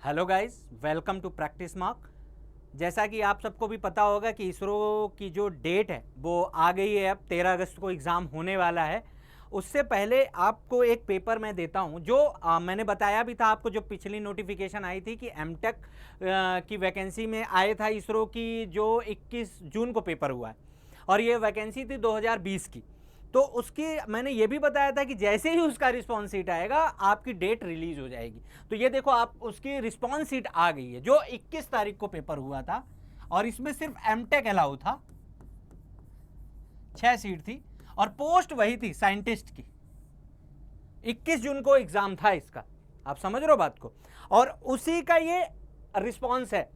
Hello guys, welcome to practice mark. जैसा कि आप सबको भी पता होगा कि इसरो की जो डेट है वो आ गई है। अब 13 अगस्त को एग्ज़ाम होने वाला है। उससे पहले आपको एक पेपर मैं देता हूं जो मैंने बताया भी था आपको, जो पिछली नोटिफिकेशन आई थी कि एमटेक की वैकेंसी में आया था इसरो की, जो 21 जून को पेपर हुआ है और ये वैकेंसी थी 2020 की। तो उसकी मैंने ये भी बताया था कि जैसे ही उसका रिस्पॉन्स सीट आएगा आपकी डेट रिलीज हो जाएगी। तो ये देखो, आप उसकी रिस्पॉन्स सीट आ गई है जो 21 तारीख को पेपर हुआ था और इसमें सिर्फ एमटेक अलाउ था, 6 सीट थी और पोस्ट वही थी साइंटिस्ट की। 21 जून को एग्जाम था इसका, आप समझ रहे हो बात को, और उसी का ये रिस्पॉन्स है।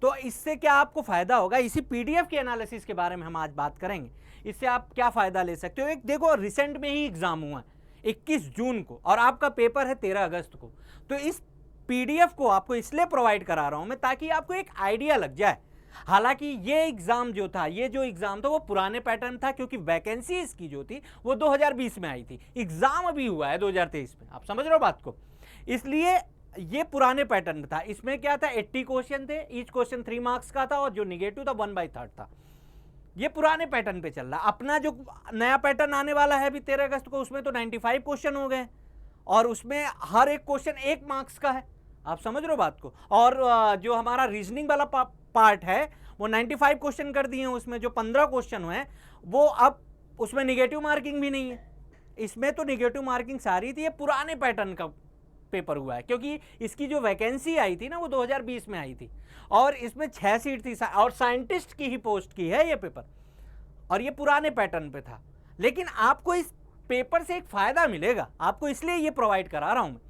तो इससे क्या आपको फायदा होगा, इसी पीडीएफ के एनालिसिस के बारे में हम आज बात करेंगे। इससे आप क्या फायदा ले सकते हो। एक देखो, रिसेंट में ही एग्जाम हुआ है 21 जून को और आपका पेपर है 13 अगस्त को। तो इस पीडीएफ को आपको इसलिए प्रोवाइड करा रहा हूं मैं ताकि आपको एक आइडिया लग जाए। हालांकि ये एग्जाम जो था, ये जो एग्जाम था वो पुराने पैटर्न था, क्योंकि वैकेंसी इसकी जो थी वो 2020 में आई थी। एग्जाम अभी हुआ है 2023 में, आप समझ रहे हो बात को। इसलिए ये पुराने पैटर्न था। इसमें क्या था, 80 क्वेश्चन थे, ईच क्वेश्चन 3 मार्क्स का था और जो निगेटिव था 1/3 था। ये पुराने पैटर्न पे चल रहा। अपना जो नया पैटर्न आने वाला है अभी 13 अगस्त को, उसमें तो 95 क्वेश्चन हो गए और उसमें हर एक क्वेश्चन 1 मार्क्स का है, आप समझ रहे हो बात को। और जो हमारा रीजनिंग वाला पार्ट है वो 95 क्वेश्चन कर दिए हैं। उसमें जो 15 क्वेश्चन हुए वो अब उसमें निगेटिव मार्किंग भी नहीं है। इसमें तो निगेटिव मार्किंग सारी थी। ये पुराने पैटर्न का पेपर हुआ है क्योंकि इसकी जो वैकेंसी आई थी ना वो 2020 में आई थी और इसमें 6 सीट थी और साइंटिस्ट की ही पोस्ट की है ये पेपर, और ये पुराने पैटर्न पे था। लेकिन आपको इस पेपर से एक फायदा मिलेगा, आपको इसलिए ये प्रोवाइड करा रहा हूं मैं।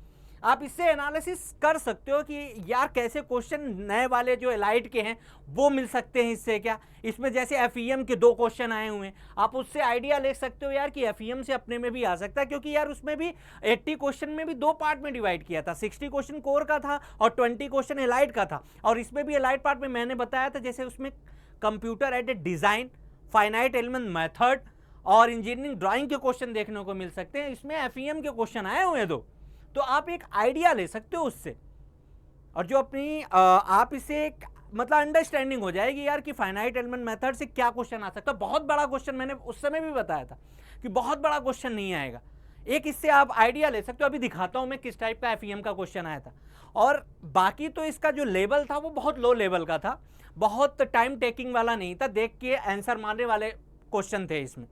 आप इससे एनालिसिस कर सकते हो कि यार कैसे क्वेश्चन नए वाले जो एलाइट के हैं वो मिल सकते हैं इससे। क्या इसमें जैसे एफईएम के 2 क्वेश्चन आए हुए हैं, आप उससे आइडिया ले सकते हो यार कि एफईएम से अपने में भी आ सकता है, क्योंकि यार उसमें भी 80 क्वेश्चन में भी 2 पार्ट में डिवाइड किया था। 60 क्वेश्चन कोर का था और 20 क्वेश्चन एलाइट का था। और इसमें भी एलाइट पार्ट में मैंने बताया था जैसे उसमें computer aided design, finite element method और इंजीनियरिंग ड्राइंग के क्वेश्चन देखने को मिल सकते हैं। इसमें एफईएम के क्वेश्चन आए हुए हैं 2, तो आप एक आइडिया ले सकते हो उससे। और जो अपनी आप इसे एक मतलब अंडरस्टैंडिंग हो जाएगी यार कि फाइनाइट एलिमेंट मेथड से क्या क्वेश्चन आ सकता है। बहुत बड़ा क्वेश्चन मैंने उस समय भी बताया था कि बहुत बड़ा क्वेश्चन नहीं आएगा। एक इससे आप आइडिया ले सकते हो। अभी दिखाता हूं मैं किस टाइप का एफईएम का क्वेश्चन आया था। और बाकी तो इसका जो लेवल था वो बहुत लो लेवल का था, बहुत टाइम टेकिंग वाला नहीं था, देख के आंसर मारने वाले क्वेश्चन थे। इसमें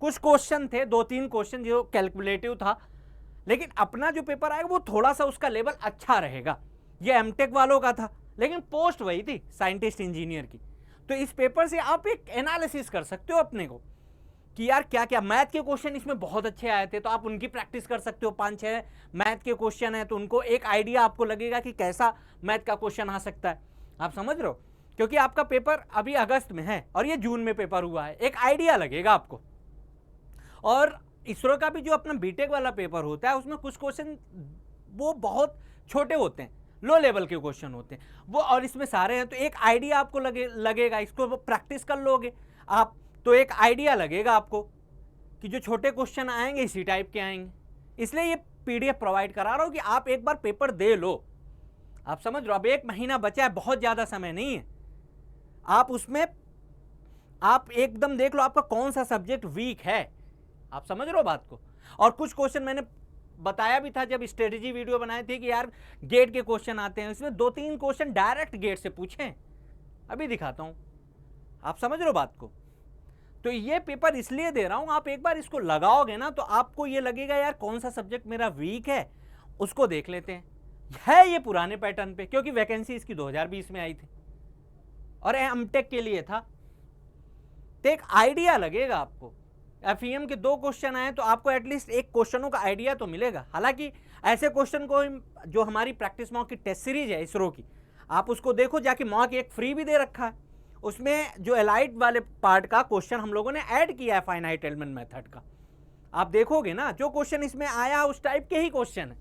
कुछ क्वेश्चन थे, 2-3 क्वेश्चन जो कैलकुलेटिव था। लेकिन अपना जो पेपर आएगा वो थोड़ा सा उसका लेवल अच्छा रहेगा। ये एमटेक वालों का था लेकिन पोस्ट वही थी साइंटिस्ट इंजीनियर की। तो इस पेपर से आप एक एनालिसिस कर सकते हो अपने को कि यार क्या क्या मैथ के क्वेश्चन इसमें बहुत अच्छे आए थे, तो आप उनकी प्रैक्टिस कर सकते हो। 5-6 मैथ के क्वेश्चन है तो उनको एक आइडिया आपको लगेगा कि कैसा मैथ का क्वेश्चन आ सकता है, आप समझ रहे हो। क्योंकि आपका पेपर अभी अगस्त में है और ये जून में पेपर हुआ है, एक आइडिया लगेगा आपको। और इसरो का भी जो अपना बीटेक वाला पेपर होता है उसमें कुछ क्वेश्चन वो बहुत छोटे होते हैं, लो लेवल के क्वेश्चन होते हैं वो, और इसमें सारे हैं। तो एक आइडिया आपको लगेगा, इसको प्रैक्टिस कर लोगे आप तो एक आइडिया लगेगा आपको कि जो छोटे क्वेश्चन आएंगे इसी टाइप के आएंगे। इसलिए ये पीडीएफ प्रोवाइड करा रहा हूं कि आप एक बार पेपर दे लो, आप समझ रहे हो। अब 1 महीना बचा है, बहुत ज्यादा समय नहीं है। आप उसमें आप एकदम देख लो आपका कौन सा सब्जेक्ट वीक है, आप समझ रहे हो बात को। और कुछ क्वेश्चन मैंने बताया भी था जब स्ट्रेटेजी वीडियो बनाए थे कि यार गेट के क्वेश्चन आते हैं, इसमें 2-3 क्वेश्चन डायरेक्ट गेट से पूछे। अभी दिखाता हूं, आप समझ रहे हो बात को। तो ये पेपर इसलिए दे रहा हूं, आप एक बार इसको लगाओगे ना तो आपको ये लगेगा यार कौन सा सब्जेक्ट मेरा वीक है, उसको देख लेते हैं। है ये पुराने पैटर्न पे, क्योंकि वैकेंसी इसकी 2020 में आई थी और एमटेक के लिए था। तो एक आइडिया लगेगा आपको। एफईएम के 2 क्वेश्चन आए तो आपको एटलीस्ट एक क्वेश्चनों का आइडिया तो मिलेगा। हालांकि ऐसे क्वेश्चन को जो हमारी प्रैक्टिस मॉक की टेस्ट सीरीज है इसरो की, आप उसको देखो जाके, मॉक एक फ्री भी दे रखा है। उसमें जो एलाइट वाले पार्ट का क्वेश्चन हम लोगों ने ऐड किया है फाइनाइट एलिमेंट मेथड का, आप देखोगे ना जो क्वेश्चन इसमें आया उस टाइप के ही क्वेश्चन है।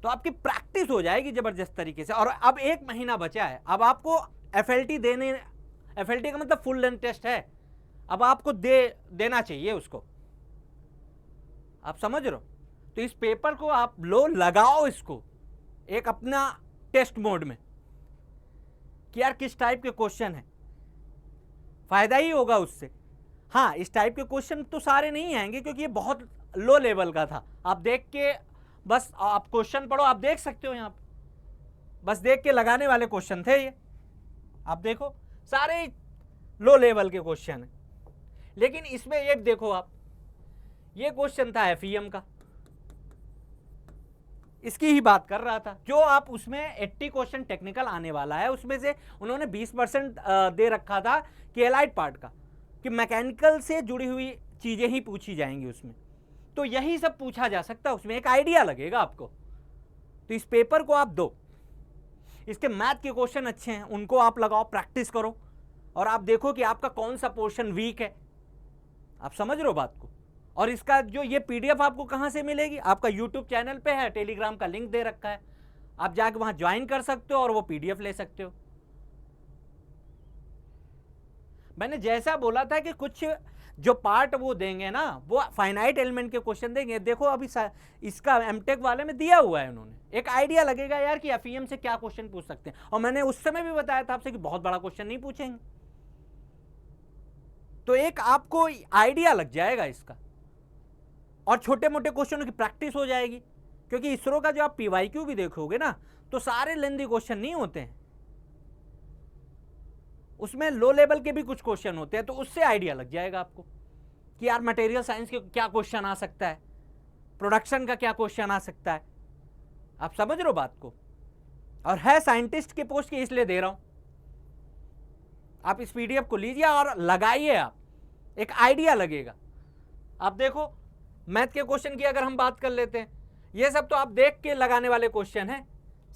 तो आपकी प्रैक्टिस हो जाएगी जबरदस्त तरीके से। और अब 1 महीना बचा है, अब आपको एफएलटी देने, एफएलटी का मतलब फुल लेंथ टेस्ट है, अब आपको देना चाहिए उसको, आप समझ रहे हो। तो इस पेपर को आप लो, लगाओ इसको, एक अपना टेस्ट मोड में कि यार किस टाइप के क्वेश्चन है, फायदा ही होगा उससे। हाँ, इस टाइप के क्वेश्चन तो सारे नहीं आएंगे क्योंकि ये बहुत लो लेवल का था। आप देख के बस आप क्वेश्चन पढ़ो, आप देख सकते हो यहाँ पे, बस देख के लगाने वाले क्वेश्चन थे ये। आप देखो सारे लो लेवल के क्वेश्चन है। लेकिन इसमें एक देखो आप, ये क्वेश्चन था एफईएम का, इसकी ही बात कर रहा था। जो आप उसमें 80 क्वेश्चन टेक्निकल आने वाला है, उसमें से उन्होंने 20% दे रखा था कि एलाइड पार्ट का, कि मैकेनिकल से जुड़ी हुई चीजें ही पूछी जाएंगी उसमें। तो यही सब पूछा जा सकता है उसमें, एक आइडिया लगेगा आपको। तो इस पेपर को आप दो, इसके मैथ के क्वेश्चन अच्छे हैं, उनको आप लगाओ, प्रैक्टिस करो, और आप देखो कि आपका कौन सा पोर्शन वीक है। आप समझ रहे हो बात को। और इसका जो ये पीडीएफ आपको कहां से मिलेगी, आपका यूट्यूब चैनल पे है, टेलीग्राम का लिंक दे रखा है, आप जाके वहां ज्वाइन कर सकते हो और वो पीडीएफ ले सकते हो। मैंने जैसा बोला था कि कुछ जो पार्ट वो देंगे ना, वो फाइनाइट एलिमेंट के क्वेश्चन देंगे। देखो अभी इसका एमटेक वाले में दिया हुआ है उन्होंने, एक आइडिया लगेगा यार कि एफईएम से क्या क्वेश्चन पूछ सकते हैं। और मैंने उस समय भी बताया था आपसे कि बहुत बड़ा क्वेश्चन नहीं पूछेंगे, तो एक आपको आइडिया लग जाएगा इसका, और छोटे मोटे क्वेश्चनों की प्रैक्टिस हो जाएगी। क्योंकि इसरो का जो आप पीवाईक्यू भी देखोगे ना, तो सारे लेंथी क्वेश्चन नहीं होते हैं, उसमें लो लेवल के भी कुछ क्वेश्चन होते हैं। तो उससे आइडिया लग जाएगा आपको कि यार मटेरियल साइंस के क्या क्वेश्चन आ सकता है, प्रोडक्शन का क्या क्वेश्चन आ सकता है। आप समझ रहे हो बात को। और है साइंटिस्ट के पोस्ट की, इसलिए दे रहा हूं। आप इस पीडीएफ को लीजिए और लगाइए, आप एक आइडिया लगेगा। आप देखो मैथ के क्वेश्चन की अगर हम बात कर लेते हैं, ये सब तो आप देख के लगाने वाले क्वेश्चन हैं,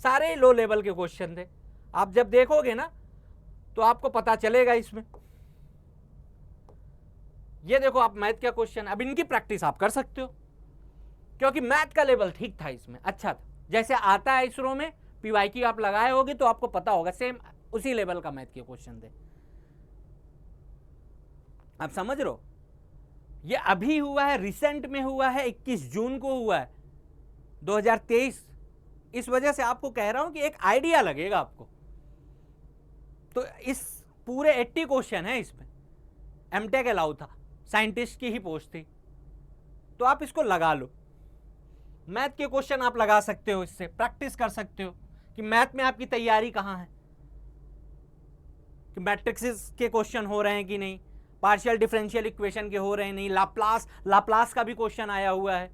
सारे लो लेवल के क्वेश्चन थे। आप जब देखोगे ना तो आपको पता चलेगा इसमें। ये देखो आप मैथ का क्वेश्चन, अब इनकी प्रैक्टिस आप कर सकते हो, क्योंकि मैथ का लेवल ठीक था इसमें, अच्छा था। जैसे आता है इसरो में पीवाईक्यू आप लगाए होगे तो आपको पता होगा, सेम उसी लेवल का मैथ के क्वेश्चन थे। आप समझ रहे हो। ये अभी हुआ है, रिसेंट में हुआ है, 21 जून को हुआ है 2023। इस वजह से आपको कह रहा हूं कि एक आइडिया लगेगा आपको। तो इस पूरे 80 क्वेश्चन है इसमें, एमटेक अलाउ था, साइंटिस्ट की ही पोस्ट थी, तो आप इसको लगा लो। मैथ के क्वेश्चन आप लगा सकते हो, इससे प्रैक्टिस कर सकते हो कि मैथ में आपकी तैयारी कहां है, कि मैट्रिक्स के क्वेश्चन हो रहे हैं कि नहीं, पार्शियल डिफरेंशियल इक्वेशन के हो रहे हैं नहीं, लाप्लास का भी क्वेश्चन आया हुआ है।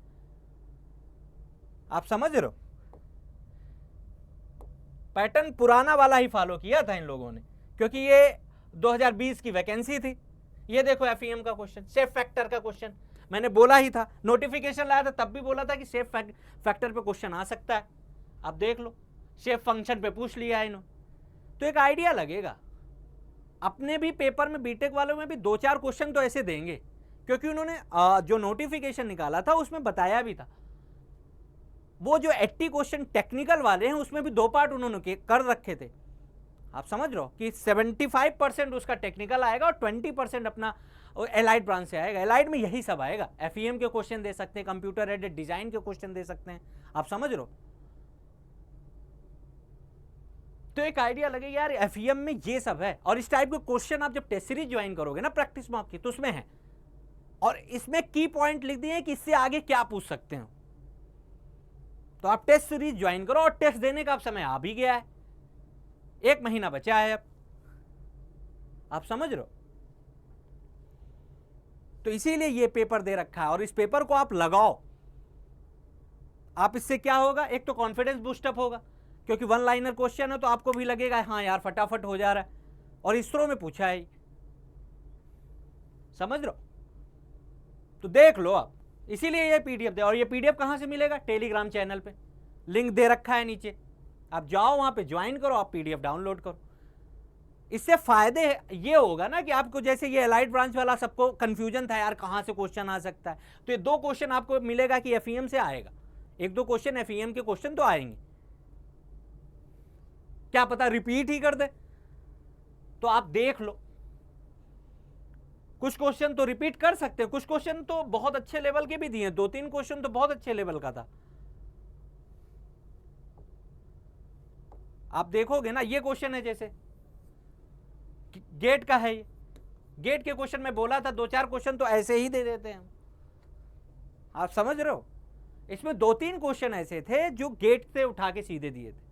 आप समझ रहे हो। पैटर्न पुराना वाला ही फॉलो किया था इन लोगों ने, क्योंकि ये 2020 की वैकेंसी थी। ये देखो एफईएम का क्वेश्चन, शेप फैक्टर का क्वेश्चन, मैंने बोला ही था, नोटिफिकेशन लाया था तब भी बोला था कि शेप फैक्टर पे क्वेश्चन आ सकता है। आप देख लो, शेप फंक्शन पे पूछ लिया है इन्होंने। तो एक आइडिया लगेगा। अपने भी पेपर में, बीटेक वालों में भी 2-4 क्वेश्चन तो ऐसे देंगे, क्योंकि उन्होंने जो नोटिफिकेशन निकाला था उसमें बताया भी था। वो जो 80 क्वेश्चन टेक्निकल वाले हैं उसमें भी 2 पार्ट उन्होंने कर रखे थे। आप समझ रहे हो कि 75% उसका टेक्निकल आएगा और 20% अपना एलाइड ब्रांच से आएगा। एलाइड में यही सब आएगा, एफईएम के क्वेश्चन दे सकते हैं, कंप्यूटर एडेड डिजाइन के क्वेश्चन दे सकते हैं। आप समझ रहे हो। तो एक आइडिया लगे यार एफईएम में ये सब है। और इस टाइप के क्वेश्चन आप जब टेस्ट सीरीज ज्वाइन करोगे ना प्रैक्टिस मॉक की, तो उसमें है, और इसमें की पॉइंट लिख दिए कि इससे आगे क्या पूछ सकते हो। तो आप टेस्ट सीरीज ज्वाइन करो, और टेस्ट देने का अब समय आ भी गया है, 1 महीना बचा है अब। आप समझ रहे हो। तो इसीलिए ये पेपर दे रखा है, और इस पेपर को आप लगाओ। आप इससे क्या होगा, एक तो कॉन्फिडेंस बूस्टअप होगा, क्योंकि 1 लाइनर क्वेश्चन है तो आपको भी लगेगा हाँ यार फटाफट हो जा रहा है, और इसरो में पूछा है। समझ रहे हो। तो देख लो आप, इसीलिए ये पीडीएफ दे। और ये पीडीएफ कहां से मिलेगा, टेलीग्राम चैनल पे लिंक दे रखा है नीचे, आप जाओ वहां पे ज्वाइन करो, आप पीडीएफ डाउनलोड करो। इससे फायदे ये होगा ना कि आपको, जैसे ये एलाइड ब्रांच वाला सबको कंफ्यूजन था यार कहां से क्वेश्चन आ सकता है, तो ये 2 क्वेश्चन आपको मिलेगा कि एफईएम से आएगा, 1-2 क्वेश्चन एफईएम के क्वेश्चन तो आएंगे, क्या पता रिपीट ही कर दे। तो आप देख लो, कुछ क्वेश्चन तो रिपीट कर सकते हैं, कुछ क्वेश्चन तो बहुत अच्छे लेवल के भी दिए, 2-3 क्वेश्चन तो बहुत अच्छे लेवल का था। आप देखोगे ना, ये क्वेश्चन है जैसे गेट का है, ये गेट के क्वेश्चन में बोला था 2-4 क्वेश्चन तो ऐसे ही दे देते हैं, आप समझ रहे हो। इसमें 2-3 क्वेश्चन ऐसे थे जो गेट से उठा के सीधे दिए थे।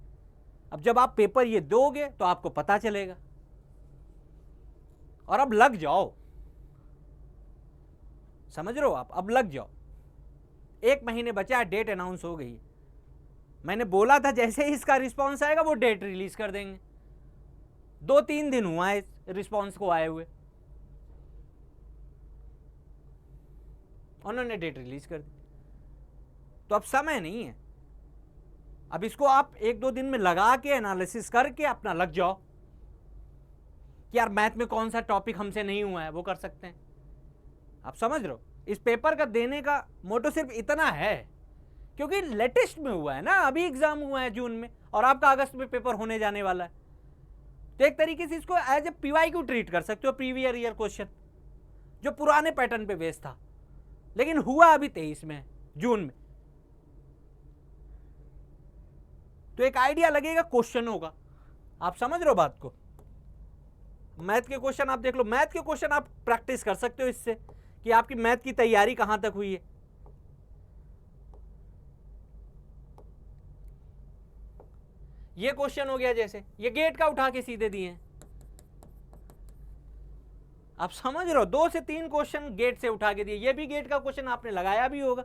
अब जब आप पेपर ये दोगे तो आपको पता चलेगा, और अब लग जाओ, समझ रहे हो आप, अब लग जाओ। 1 महीने बचा, डेट अनाउंस हो गई। मैंने बोला था जैसे ही इसका रिस्पांस आएगा वो डेट रिलीज कर देंगे। 2-3 दिन हुआ है रिस्पांस को आए हुए, उन्होंने डेट रिलीज कर दी। तो अब समय नहीं है, अब इसको आप 1-2 दिन में लगा के एनालिसिस करके अपना लग जाओ कि यार मैथ में कौन सा टॉपिक हमसे नहीं हुआ है, वो कर सकते हैं। आप समझ रहे हो, इस पेपर का देने का मोटो सिर्फ इतना है क्योंकि लेटेस्ट में हुआ है ना, अभी एग्जाम हुआ है जून में और आपका अगस्त में पेपर होने जाने वाला है। तो एक तरीके से इसको एज ए PYQ ट्रीट कर सकते हो, प्रीवियस ईयर क्वेश्चन जो पुराने पैटर्न पे बेस्ड था, लेकिन हुआ अभी 23 में, जून में। तो एक आइडिया लगेगा क्वेश्चनों का, आप समझ रहे हो बात को। मैथ के क्वेश्चन आप देख लो, मैथ के क्वेश्चन आप प्रैक्टिस कर सकते हो इससे कि आपकी मैथ की तैयारी कहां तक हुई है। ये क्वेश्चन हो गया, जैसे ये गेट का उठा के सीधे दिए हैं, आप समझ रहे हो। 2 से 3 क्वेश्चन गेट से उठा के दिए, ये भी गेट का क्वेश्चन आपने लगाया भी होगा,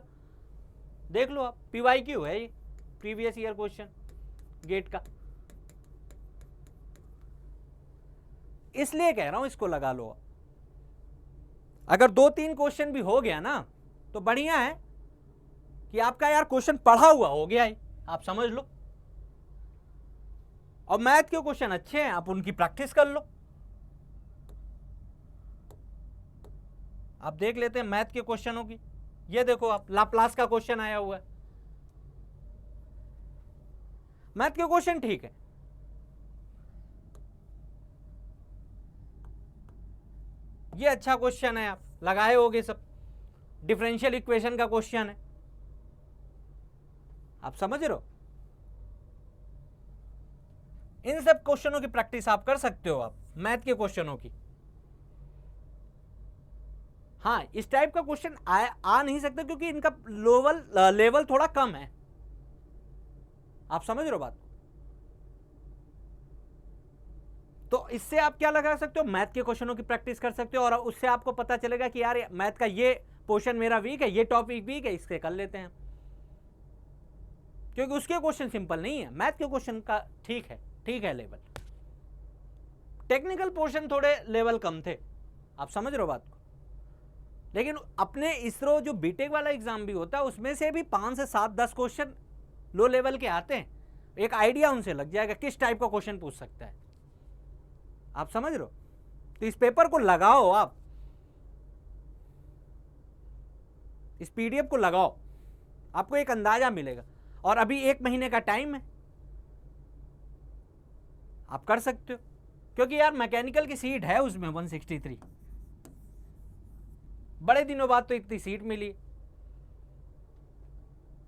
देख लो आप, PYQ है ये, प्रीवियस ईयर क्वेश्चन गेट का। इसलिए कह रहा हूं इसको लगा लो। अगर 2-3 क्वेश्चन भी हो गया ना तो बढ़िया है कि आपका यार क्वेश्चन पढ़ा हुआ हो गया है, आप समझ लो। और मैथ के क्वेश्चन अच्छे हैं, आप उनकी प्रैक्टिस कर लो। आप देख लेते हैं मैथ के क्वेश्चनों की, ये देखो आप, लाप्लास का क्वेश्चन आया हुआ है। मैथ के क्वेश्चन ठीक है, ये अच्छा क्वेश्चन है, आप लगाए होगे सब। डिफरेंशियल इक्वेशन का क्वेश्चन है, आप समझ रहे हो। इन सब क्वेश्चनों की प्रैक्टिस आप कर सकते हो, आप मैथ के क्वेश्चनों की। हाँ, इस टाइप का क्वेश्चन आ नहीं सकता क्योंकि इनका लेवल थोड़ा कम है, आप समझ रहे हो बात। तो इससे आप क्या लगा सकते हो, मैथ के क्वेश्चनों की प्रैक्टिस कर सकते हो, और उससे आपको पता चलेगा कि यार मैथ का ये पोर्शन मेरा वीक है, ये टॉपिक वीक है, इससे कर लेते हैं। क्योंकि उसके क्वेश्चन सिंपल नहीं है, मैथ के क्वेश्चन का ठीक है लेवल। टेक्निकल पोर्शन थोड़े लेवल कम थे, आप समझ रहे हो बात को। लेकिन अपने इसरो जो बीटेक वाला एग्जाम भी होता है उसमें से भी 5 से 7-10 क्वेश्चन लो लेवल के आते हैं, एक आइडिया उनसे लग जाएगा किस टाइप का क्वेश्चन पूछ सकता है, आप समझ रहे हो। तो इस पेपर को लगाओ, आप इस PDF को लगाओ, आपको एक अंदाजा मिलेगा। और अभी 1 महीने का टाइम है, आप कर सकते हो। क्योंकि यार मैकेनिकल की सीट है उसमें 163, बड़े दिनों बाद तो इतनी सीट मिली।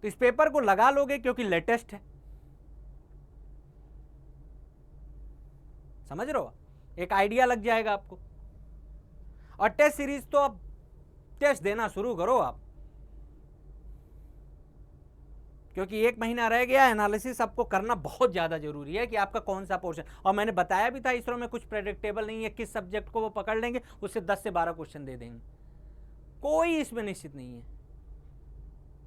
तो इस पेपर को लगा लोगे क्योंकि लेटेस्ट है, समझ रहे हो, एक आइडिया लग जाएगा आपको। और टेस्ट सीरीज तो अब टेस्ट देना शुरू करो आप, क्योंकि 1 महीना रह गया। एनालिसिस आपको करना बहुत ज़्यादा जरूरी है कि आपका कौन सा पोर्शन, और मैंने बताया भी था इसरो में कुछ प्रेडिक्टेबल नहीं है, किस सब्जेक्ट को वो पकड़ लेंगे उससे 10 से 12 क्वेश्चन दे देंगे, कोई इसमें निश्चित नहीं है।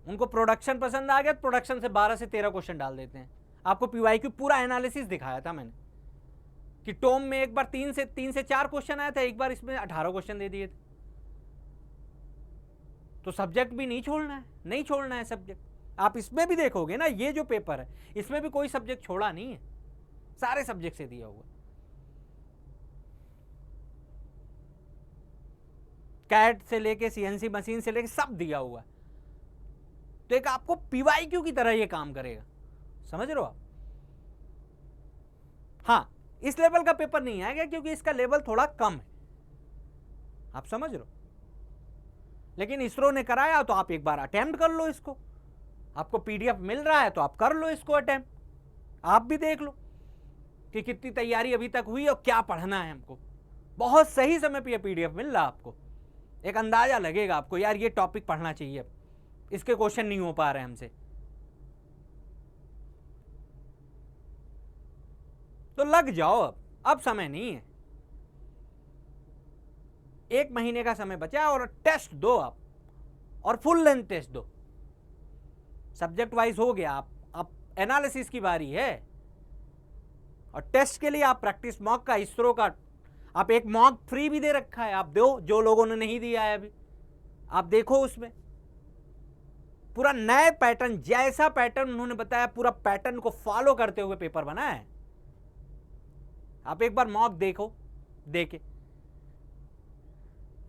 उनको प्रोडक्शन पसंद आ गया तो प्रोडक्शन से 12 से 13 क्वेश्चन डाल देते हैं। आपको PYQ पूरा एनालिसिस दिखाया था मैंने कि टॉम में एक बार 3 से 4 क्वेश्चन आया था, एक बार इसमें 18 क्वेश्चन दे दिए थे। तो सब्जेक्ट भी नहीं छोड़ना है सब्जेक्ट। आप इसमें भी देखोगे ना, ये जो पेपर है इसमें भी कोई सब्जेक्ट छोड़ा नहीं है, सारे सब्जेक्ट से दिया हुआ। कैट से लेके CNC मशीन से लेके सब दिया हुआ। तो एक आपको PYQ की तरह ये काम करेगा, समझ रहे हो आप। हाँ, इस लेवल का पेपर नहीं आएगा क्योंकि इसका लेवल थोड़ा कम है, आप समझ रहे हो। लेकिन इसरो ने कराया तो आप एक बार अटेम्प्ट कर लो इसको, आपको PDF मिल रहा है तो आप कर लो इसको अटेम्प्ट, आप भी देख लो कि कितनी तैयारी अभी तक हुई और क्या पढ़ना है हमको। बहुत सही समय पे पीडीएफ मिल रहा आपको, एक अंदाजा लगेगा आपको यार ये टॉपिक पढ़ना चाहिए, इसके क्वेश्चन नहीं हो पा रहे हमसे, तो लग जाओ। अब समय नहीं है, 1 महीने का समय बचा और टेस्ट दो आप, और फुल लेंथ टेस्ट दो। सब्जेक्ट वाइज हो गया, आप एनालिसिस की बारी है। और टेस्ट के लिए आप प्रैक्टिस मॉक का, इसरो का, आप एक मॉक फ्री भी दे रखा है, आप दो, जो लोगों ने नहीं दिया है अभी आप देखो, उसमें पूरा नए पैटर्न, जैसा पैटर्न उन्होंने बताया पूरा पैटर्न को फॉलो करते हुए पेपर बना है। आप एक बार मॉक देखो, देके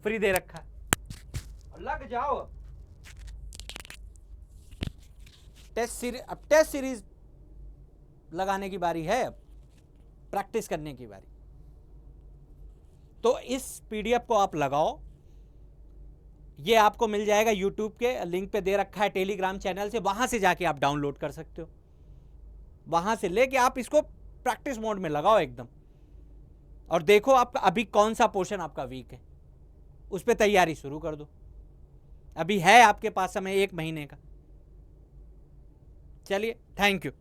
फ्री दे रखा है, लग जाओ। अब टेस्ट सीरीज लगाने की बारी है, अब प्रैक्टिस करने की बारी। तो इस पीडीएफ को आप लगाओ, ये आपको मिल जाएगा यूट्यूब के लिंक पे दे रखा है, टेलीग्राम चैनल से, वहां से जाके आप डाउनलोड कर सकते हो। वहां से लेके आप इसको प्रैक्टिस मोड में लगाओ एकदम, और देखो आपका अभी कौन सा पोर्शन आपका वीक है, उस पर तैयारी शुरू कर दो। अभी है आपके पास समय 1 महीने का। चलिए, थैंक यू।